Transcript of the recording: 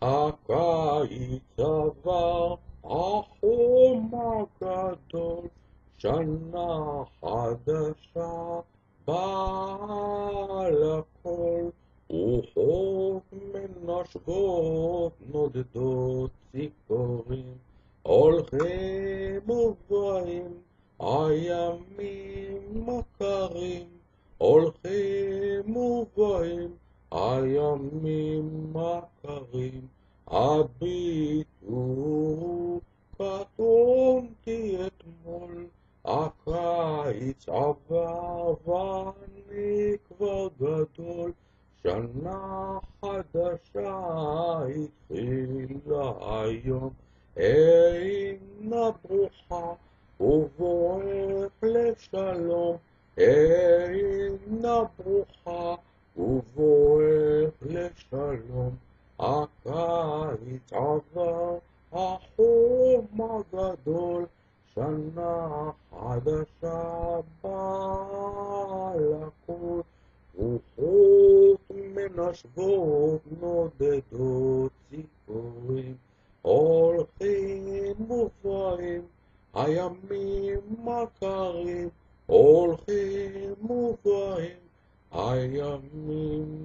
הקיץ עבר, החום הגדול, שנה חדשה באה לכל, רוחות מנשבות נודדות ציפורים, הולכים ובאים הימים הקרים, הולכים ובאים הימים הקרים, הביטו קטונתי אתמול, הקיץ עבר ואני כבר גדול, שנה חדשה התחילה היום, הנה ברוכה ובואך לשלום, הנה ברוכה ובואך לשלום. הקיץ עבר, החום הגדול, שנה חדשה באה לכל, רוחות מנשבות נודדות ציפורים, הולכים ובאים הימים הקרים, הולכים ובאים הימים